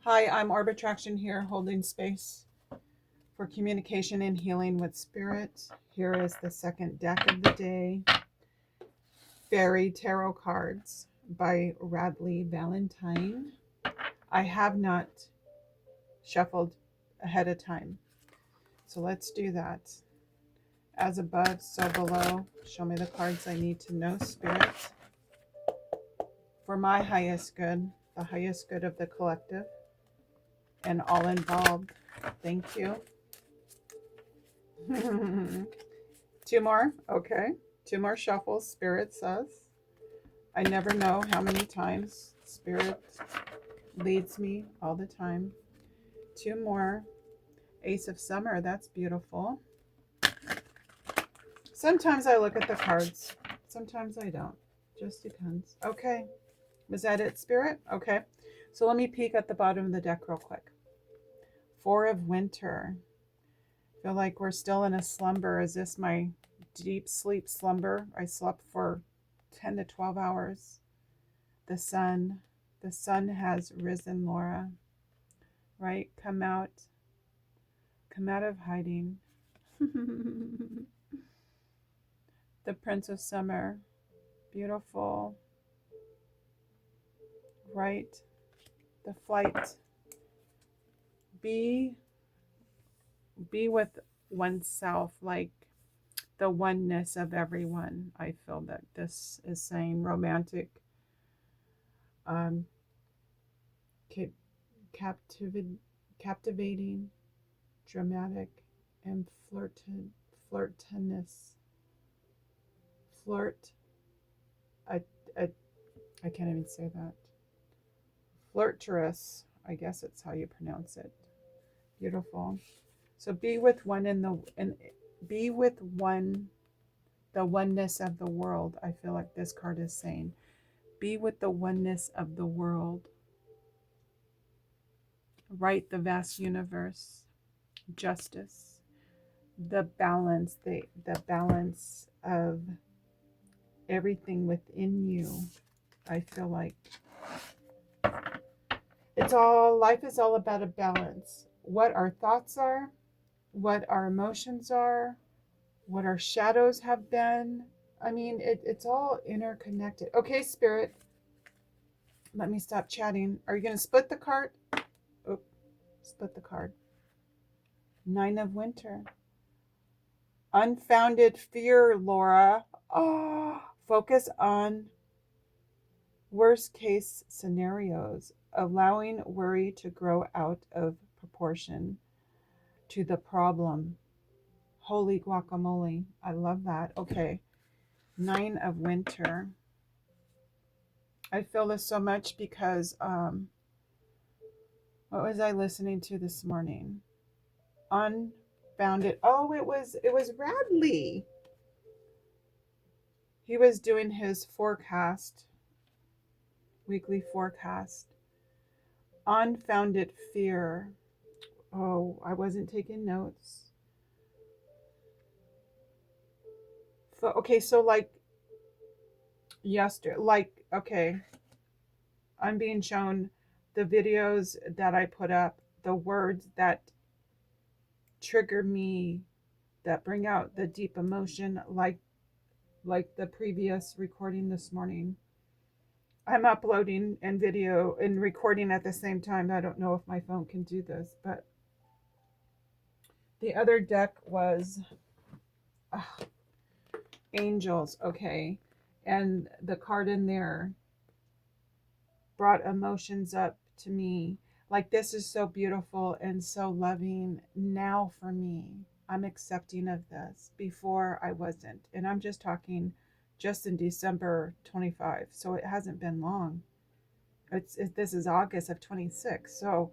Hi, I'm Orb Attraction here, holding space for communication and healing with spirit. Here is the second deck of the day, Fairy Tarot Cards by Radleigh Valentine. I have not shuffled ahead of time, so let's do that. As above, so below. Show me the cards I need to know, spirit, for my highest good, the highest good of the collective and all involved. Thank you. Two more. Okay. Two more shuffles. Spirit says. I never know how many times Spirit leads me all the time. Two more. Ace of Summer. That's beautiful. Sometimes I look at the cards. Sometimes I don't. Just depends. Okay. Was that it, Spirit? Okay. So let me peek at the bottom of the deck real quick. Four of Winter. Feel like we're still in a slumber. Is this my deep sleep slumber? I slept for 10 to 12 hours. The sun has risen, Laura. Right? Come out of hiding. The Prince of Summer. Beautiful. Right? The flight. Be with oneself, like the oneness of everyone. I feel that this is saying romantic, captivating, dramatic, and flirtiness. I can't even say that. Flirterous, I guess it's how you pronounce it. Beautiful. So be with one be with one, the oneness of the world. I feel like this card is saying, be with the oneness of the world. Right, the vast universe, justice, the balance, the balance of everything within you. I feel like life is all about a balance. What our thoughts are, what our emotions are, what our shadows have been. I mean, it's all interconnected. Okay, Spirit, let me stop chatting. Are you going to split the card? Oh, split the card. Nine of Winter. Unfounded fear, Laura. Oh, focus on worst case scenarios, allowing worry to grow out of proportion to the problem. Holy guacamole. I love that. Okay. Nine of Winter. I feel this so much because what was I listening to this morning? Unfounded. Oh, it was Radleigh. He was doing his forecast, weekly forecast. Unfounded fear. Oh, I wasn't taking notes. Okay, so like yesterday, okay, I'm being shown the videos that I put up, the words that trigger me, that bring out the deep emotion, like the previous recording this morning. I'm uploading and video and recording at the same time. I don't know if my phone can do this, but the other deck was angels. Okay, and the card in there brought emotions up to me. Like, this is so beautiful and so loving now for me. I'm accepting of this. Before I wasn't. And I'm just talking just in December 25. So it hasn't been long. This is August of 26. So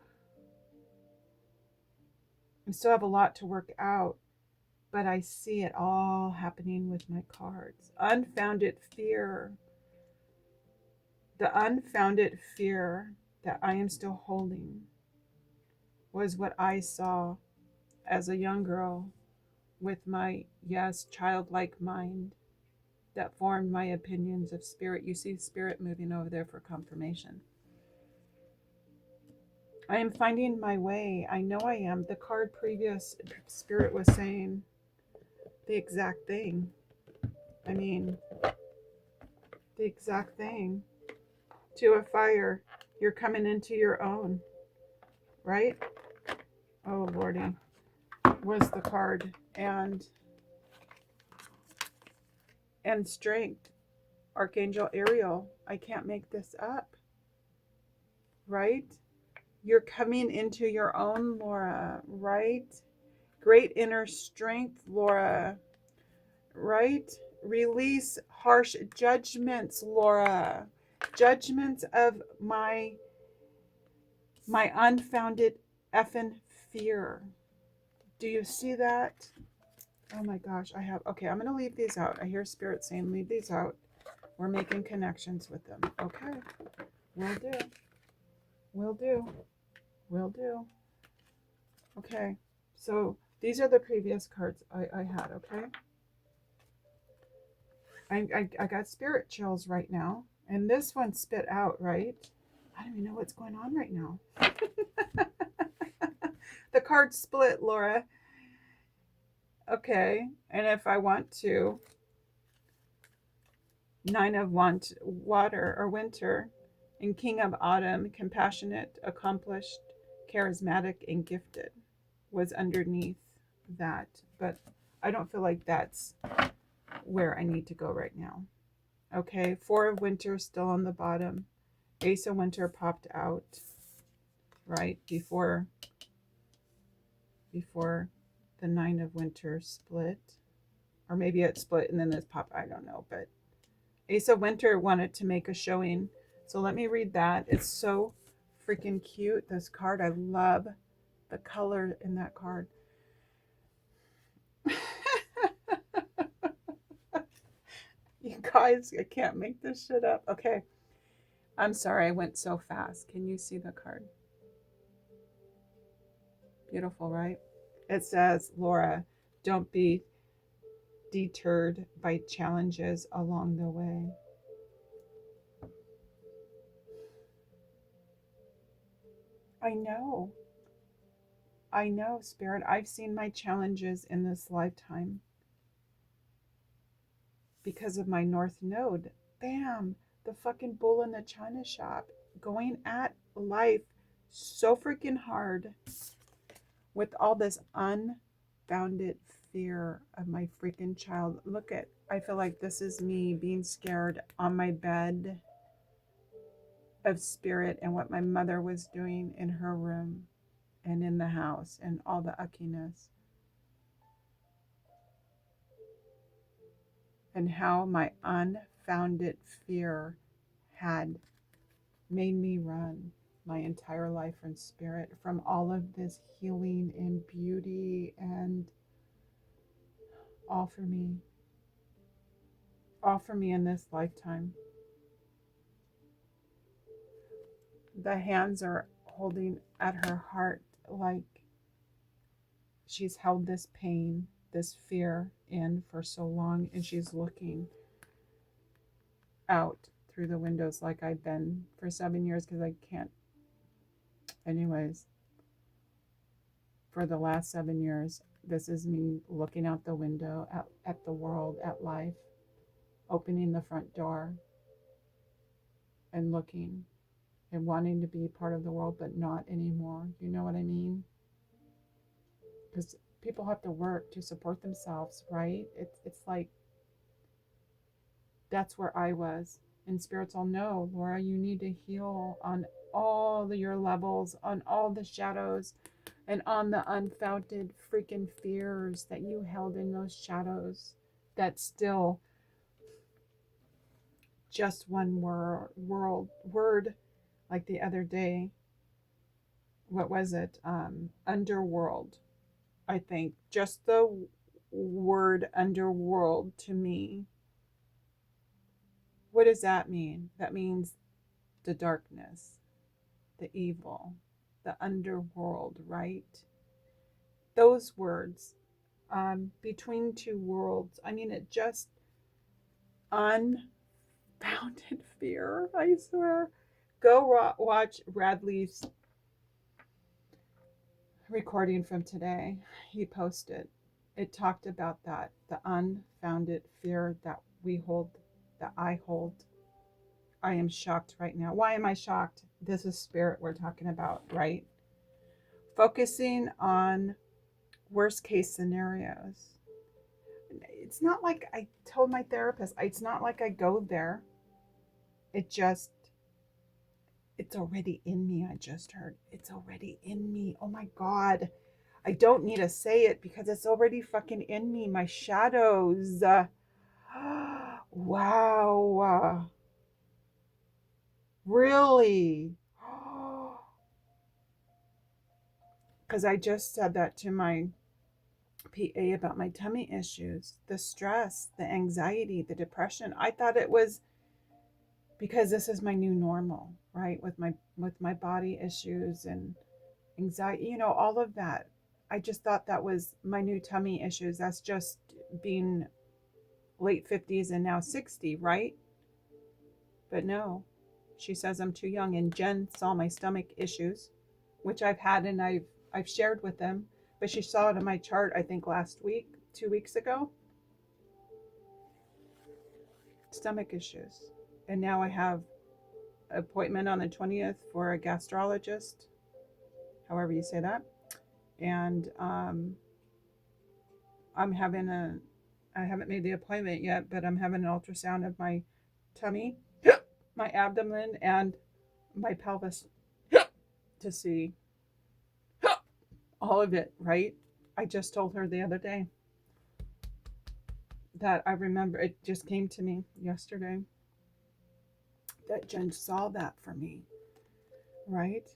I still have a lot to work out, but I see it all happening with my cards. Unfounded fear. The unfounded fear that I am still holding was what I saw as a young girl with my, yes, childlike mind that formed my opinions of spirit. You see Spirit moving over there for confirmation. I am finding my way. I know I am. The card previous Spirit was saying the exact thing. I mean, the exact thing. Two of Fire. You're coming into your own, right? Oh, Lordy. Was the card. And strength. Archangel Ariel. I can't make this up. Right? You're coming into your own, Laura. Right? Great inner strength, Laura. Right? Release harsh judgments, Laura. Judgments of my unfounded effing fear. Do you see that? Oh my gosh, I have. Okay, I'm going to leave these out. I hear Spirit saying leave these out. We're making connections with them. Okay. Will do. Will do. Will do. Okay. So these are the previous cards I had, okay? I got spirit chills right now. And this one spit out, right? I don't even know what's going on right now. The card split, Laura. Okay. And if I want to, Nine of Water or Winter, and King of Autumn, compassionate, accomplished, charismatic, and gifted was underneath that. But I don't feel like that's where I need to go right now. Okay, Four of Winter still on the bottom. Ace of Winter popped out right before the Nine of Winter split. Or maybe it split and then this popped, I don't know. But Ace of Winter wanted to make a showing. So let me read that. It's so freaking cute, this card. I love the color in that card. You guys, I can't make this shit up. Okay. I'm sorry I went so fast. Can you see the card? Beautiful, right? It says, Laura, don't be deterred by challenges along the way. I know, Spirit. I've seen my challenges in this lifetime because of my North Node. Bam! The fucking bull in the china shop, going at life so freaking hard with all this unfounded fear of my freaking child. Look at, I feel like this is me being scared on my bed of Spirit and what my mother was doing in her room and in the house and all the uckiness. And how my unfounded fear had made me run my entire life from Spirit, from all of this healing and beauty, and all for me in this lifetime. The hands are holding at her heart like she's held this pain, this fear in for so long, and she's looking out through the windows like I've been for 7 years because I can't. Anyways, for the last 7 years, this is me looking out the window at the world, at life, opening the front door and looking and wanting to be part of the world, but not anymore. You know what I mean? Because people have to work to support themselves, right? It's like, that's where I was. And spirits all know, Laura, you need to heal on all your levels, on all the shadows, and on the unfounded freaking fears that you held in those shadows. That still just one word, like the other day. What was it? Underworld. I think just the word underworld to me. What does that mean? That means the darkness, the evil, the underworld, right? Those words, between two worlds. I mean, it just unfounded fear, I swear. Go watch Radleigh's recording from today he posted. It talked about that, the unfounded fear that we hold, that I hold. I am shocked right now. Why am I shocked? This is spirit we're talking about, right? Focusing on worst case scenarios. It's not like I told my therapist, it's not like I go there. It's already in me. I just heard it's already in me. Oh my God. I don't need to say it because it's already fucking in me. My shadows. Wow. Really? Because I just said that to my PA about my tummy issues, the stress, the anxiety, the depression. I thought it was because this is my new normal, right? With my body issues and anxiety, all of that. I just thought that was my new tummy issues. That's just being late 50s and now 60, right? But no, she says I'm too young. And Jen saw my stomach issues, which I've had and I've shared with them. But she saw it in my chart, I think last week, 2 weeks ago. Stomach issues. And now I have an appointment on the 20th for a gastrologist, however you say that. And I haven't made the appointment yet, but I'm having an ultrasound of my tummy, my abdomen, and my pelvis to see all of it, right? I just told her the other day that I remember, it just came to me yesterday that Jen saw that for me, right?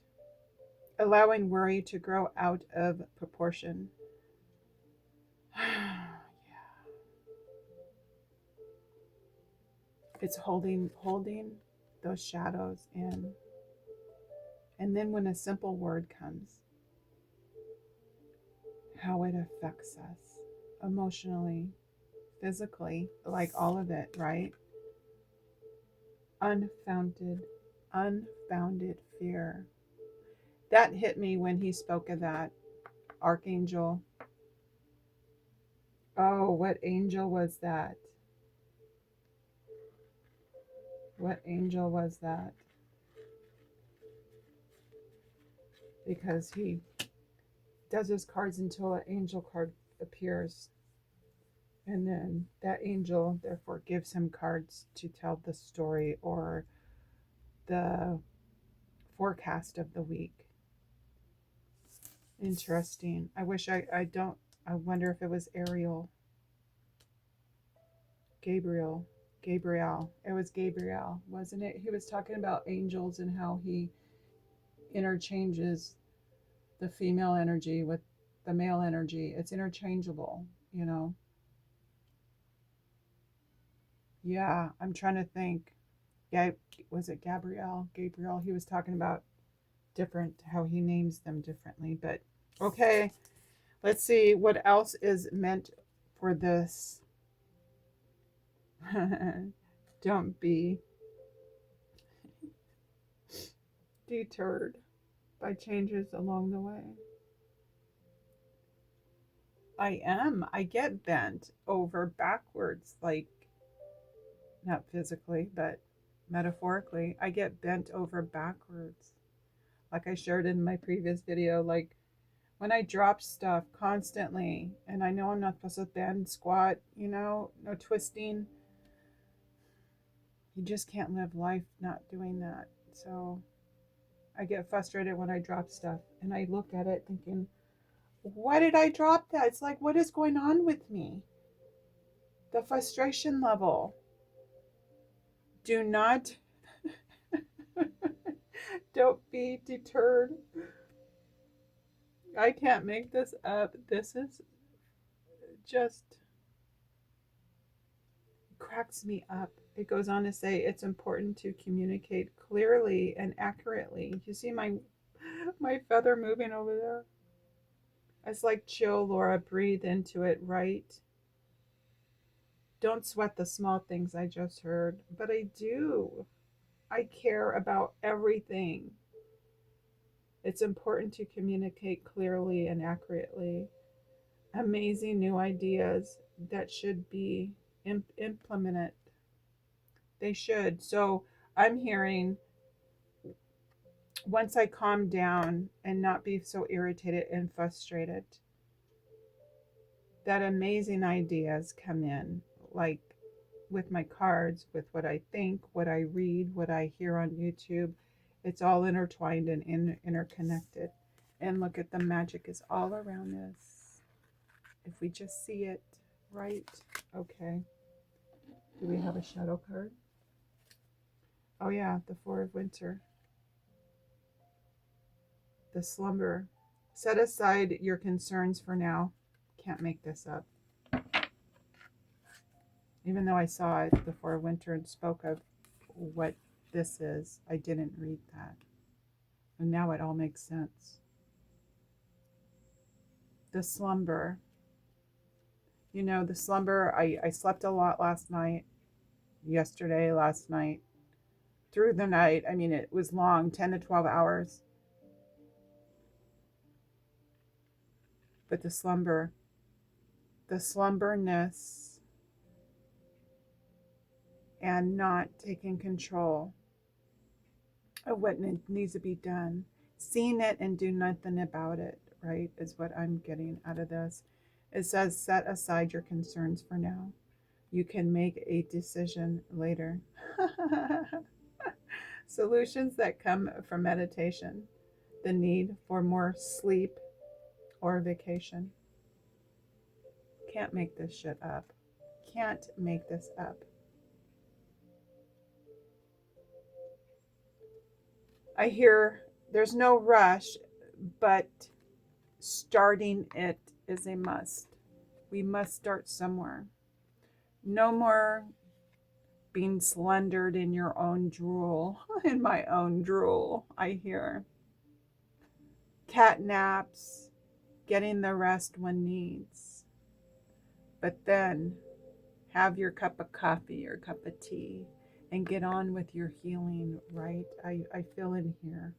Allowing worry to grow out of proportion. Yeah. It's holding those shadows in. And then when a simple word comes, how it affects us emotionally, physically, like all of it, right? Unfounded fear. That hit me when he spoke of that archangel. Oh, what angel was that? What angel was that? Because he does his cards until an angel card appears. And then that angel, therefore, gives him cards to tell the story or the forecast of the week. Interesting. I wish I wonder if it was Ariel. Gabriel. It was Gabriel, wasn't it? He was talking about angels and how he interchanges the female energy with the male energy. It's interchangeable, Yeah, I'm trying to think. Yeah, was it Gabriel? He was talking about how he names them differently. But okay, let's see what else is meant for this. Don't be deterred by changes along the way. I get bent over backwards, like not physically, but metaphorically. I get bent over backwards. Like I shared in my previous video, like when I drop stuff constantly, and I know I'm not supposed to bend, squat, no twisting. You just can't live life not doing that. So I get frustrated when I drop stuff and I look at it thinking, why did I drop that? It's like, what is going on with me? The frustration level. Do not, don't be deterred. I can't make this up. This is just cracks me up. It goes on to say it's important to communicate clearly and accurately. You see my feather moving over there? It's like, chill, Laura, breathe into it, right? Don't sweat the small things I just heard, but I do. I care about everything. It's important to communicate clearly and accurately. Amazing new ideas that should be implemented. They should. So I'm hearing, once I calm down and not be so irritated and frustrated, that amazing ideas come in, like with my cards, with what I think, what I read, what I hear on YouTube. It's all intertwined and interconnected. And look at the magic is all around us. If we just see it, right? Okay. Do we have a shadow card? Oh yeah, the Four of Winter. The slumber. Set aside your concerns for now. Can't make this up. Even though I saw it, the Four of Winter, and spoke of what this is, I didn't read that. And now it all makes sense. The slumber. You know, the slumber, I slept a lot last night, yesterday, last night, through the night. I mean, it was long, 10 to 12 hours. But the slumber, the slumberness, and not taking control of what needs to be done, seeing it and do nothing about it, right, is what I'm getting out of this. It says, set aside your concerns for now. You can make a decision later. Solutions that come from meditation, the need for more sleep or vacation. Can't make this shit up. Can't make this up. I hear there's no rush, but starting it is a must. We must start somewhere. No more being slendered in your own drool, in my own drool, I hear. Cat naps, getting the rest one needs. But then have your cup of coffee or cup of tea and get on with your healing, right? I feel in here.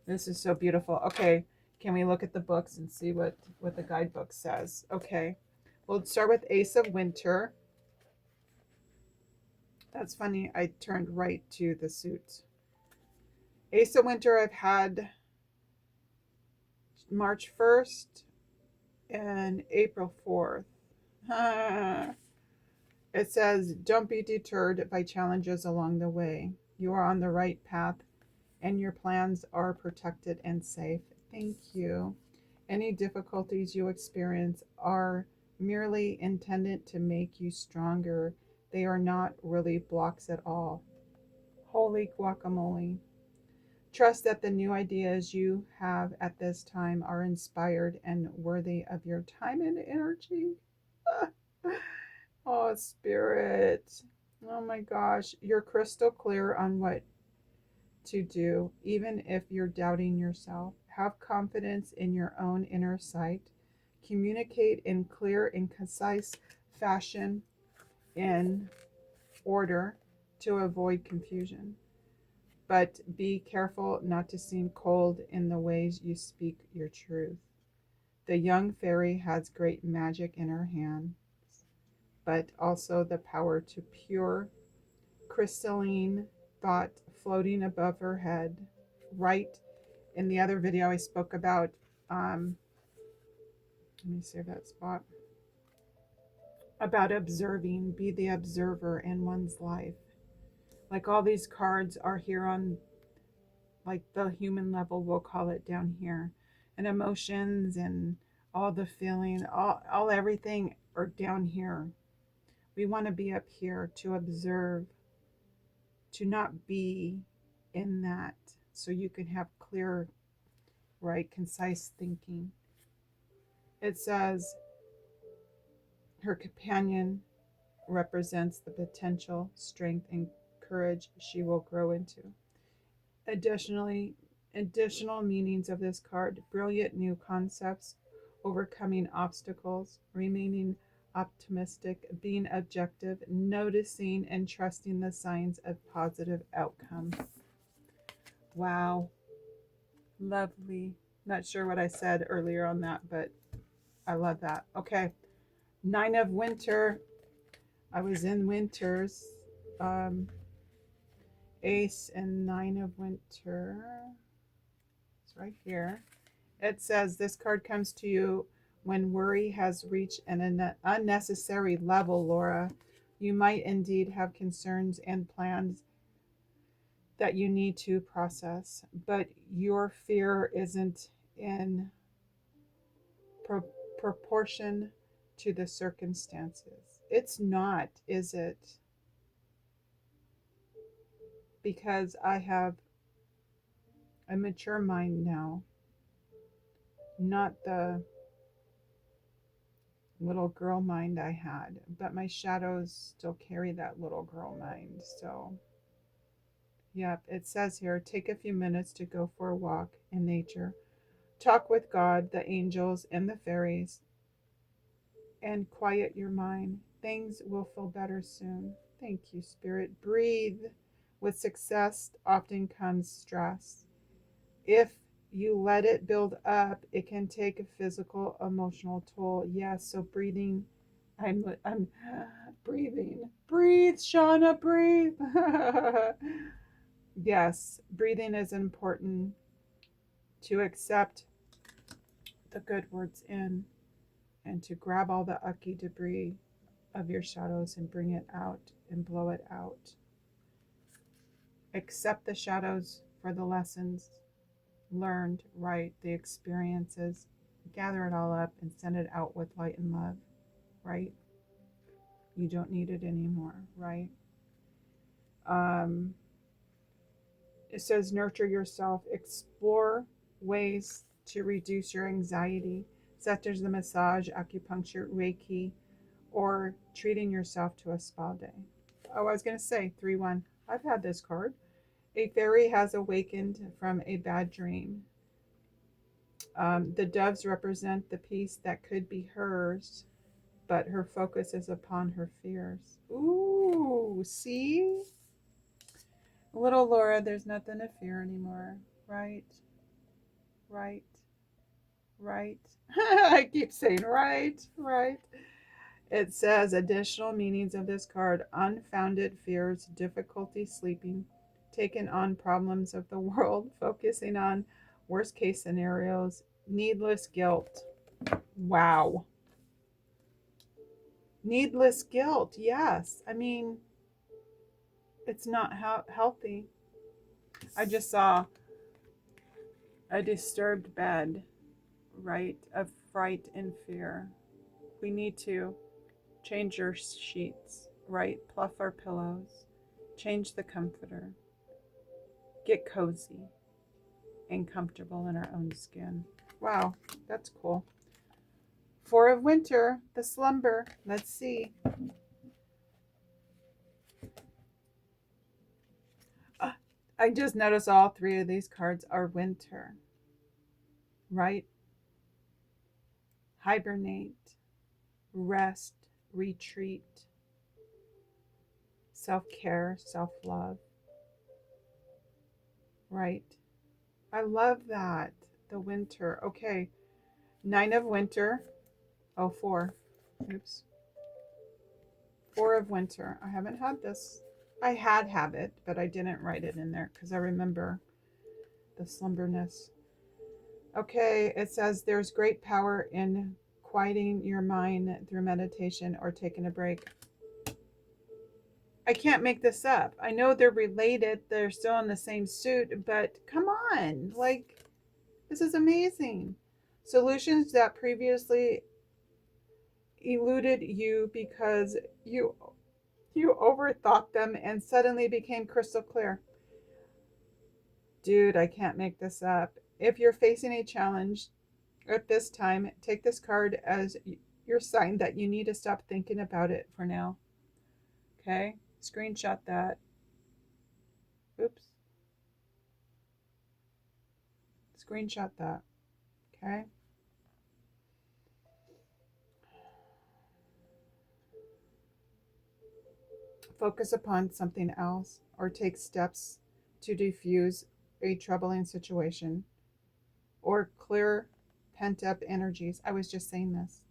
This is so beautiful. Okay, can we look at the books and see what the guidebook says? Okay, we'll start with Ace of Winter. That's funny, I turned right to the suit. Ace of Winter I've had March 1st and April 4th. It says, don't be deterred by challenges along the way. You are on the right path and your plans are protected and safe. Thank you. Any difficulties you experience are merely intended to make you stronger. They are not really blocks at all. Holy guacamole. Trust that the new ideas you have at this time are inspired and worthy of your time and energy. Oh, Spirit. Oh my gosh. You're crystal clear on what to do, even if you're doubting yourself. Have confidence in your own inner sight. Communicate in clear and concise fashion in order to avoid confusion. But be careful not to seem cold in the ways you speak your truth. The young fairy has great magic in her hands, but also the power to pure, crystalline thought floating above her head. Right in the other video I spoke about, let me save that spot, about observing, be the observer in one's life. Like all these cards are here on like the human level, we'll call it down here. And emotions and all the feeling, all everything are down here. We want to be up here to observe, to not be in that, so you can have clear, right, concise thinking. It says her companion represents the potential, strength, and courage she will grow into. Additional meanings of this card: brilliant new concepts, overcoming obstacles, remaining optimistic, being objective, noticing and trusting the signs of positive outcome. Wow. Lovely. Not sure what I said earlier on that, but I love that. Okay. 9 of winter. I was in winters. Um, Ace and 9 of winter. It's right here. It says this card comes to you when worry has reached an unnecessary level, Laura. You might indeed have concerns and plans that you need to process, but your fear isn't in pro- proportion to the circumstances. It's not, is it? Because I have a mature mind now, not the little girl mind I had, but my shadows still carry that little girl mind. So, yep, it says here take a few minutes to go for a walk in nature, talk with God, the angels, and the fairies, and quiet your mind. Things will feel better soon. Thank you, Spirit. Breathe. With success often comes stress. If you let it build up, it can take a physical, emotional toll. Yes, so breathing. I'm breathing. Breathe, Shauna, breathe. Yes, breathing is important to accept the good words in and to grab all the ucky debris of your shadows and bring it out and blow it out. Accept the shadows for the lessons learned, right? The experiences. Gather it all up and send it out with light and love, right? You don't need it anymore, right? It says nurture yourself, explore ways to reduce your anxiety, such as the massage, acupuncture, Reiki, or treating yourself to a spa day. Oh, I was going to say 3-1. I've had this card. A fairy has awakened from a bad dream. The doves represent the peace that could be hers, but her focus is upon her fears. Ooh, see? Little Laura, there's nothing to fear anymore. Right, right, right. I keep saying right, right. It says additional meanings of this card: unfounded fears, difficulty sleeping, taking on problems of the world, focusing on worst case scenarios, needless guilt. Wow. Needless guilt. Yes. I mean, it's not healthy. I just saw a disturbed bed, right? Of fright and fear. We need to change your sheets, right? Pluff our pillows, change the comforter, get cozy and comfortable in our own skin. Wow, that's cool. 4 of winter, the slumber. Let's see. I just noticed all 3 of these cards are winter, right? Hibernate, rest, retreat, self-care, self-love, right? I love that. The winter. Okay. 9 of winter. Oh, 4. Oops. 4 of winter. I haven't had this. I had habit, but I didn't write it in there because I remember the slumberness. Okay. It says there's great power in quieting your mind through meditation or taking a break. I can't make this up. I know they're related. They're still in the same suit, but come on. Like, this is amazing. Solutions that previously eluded you because you overthought them and suddenly became crystal clear. Dude, I can't make this up. If you're facing a challenge at this time, take this card as your sign that you need to stop thinking about it for now. Okay? Screenshot that. Oops. Screenshot that. Okay? Focus upon something else or take steps to diffuse a troubling situation or clear pent up energies. I was just saying this.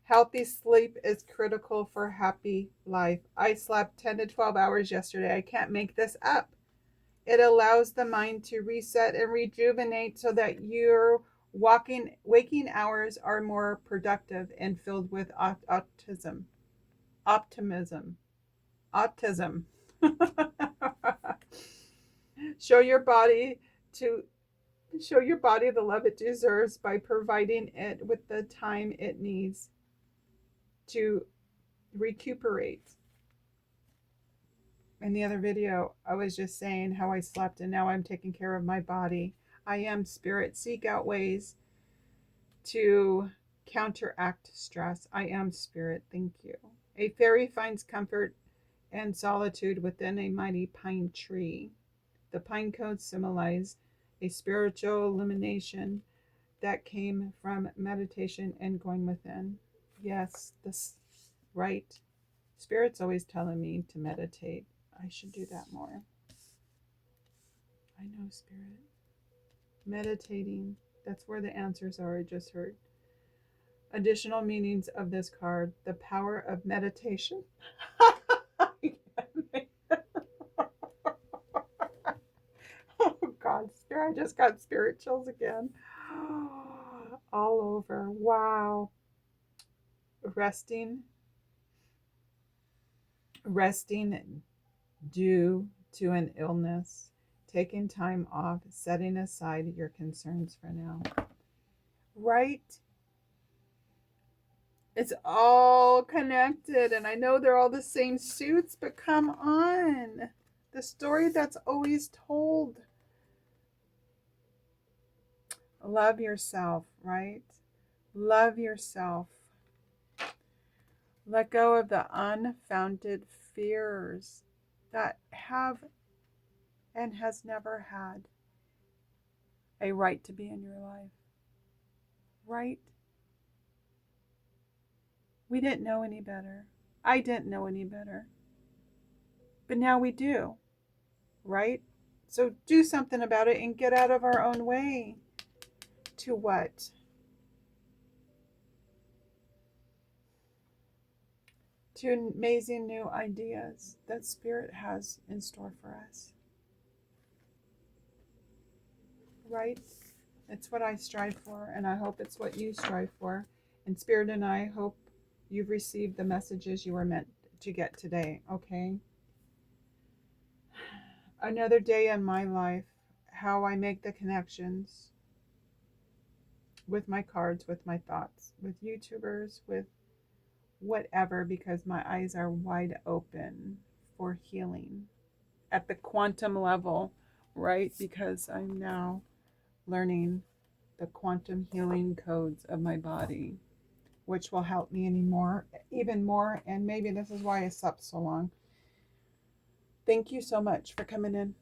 Healthy sleep is critical for happy life. I slept 10 to 12 hours yesterday. I can't make this up. It allows the mind to reset and rejuvenate so that your waking hours are more productive and filled with optimism. Show your body to show your body the love it deserves by providing it with the time it needs to recuperate. In the other video, I was just saying how I slept and now I'm taking care of my body. I am spirit. Seek out ways to counteract stress. I am spirit. Thank you. A fairy finds comfort and solitude within a mighty pine tree. The pine cones symbolize a spiritual illumination that came from meditation and going within. Yes, this right. Spirit's always telling me to meditate. I should do that more. I know, Spirit. Meditating. That's where the answers are, I just heard. Additional meanings of this card. The power of meditation. Oh, God, Spirit. I just got spirit chills again. All over. Wow. Resting due to an illness, taking time off, setting aside your concerns for now. Right? It's all connected, and I know they're all the same suits, but come on. The story that's always told. Love yourself, right? Love yourself. Let go of the unfounded fears that have and has never had a right to be in your life. Right? We didn't know any better. I didn't know any better. But now we do. Right? So do something about it and get out of our own way. To what? To amazing new ideas that Spirit has in store for us. Right? It's what I strive for, and I hope it's what you strive for. And Spirit and I hope you've received the messages you were meant to get today, okay? Another day in my life, how I make the connections with my cards, with my thoughts, with YouTubers, with whatever, because my eyes are wide open for healing at the quantum level, right? Because I'm now learning the quantum healing codes of my body, which will help me even more. And maybe this is why I slept so long. Thank you so much for coming in.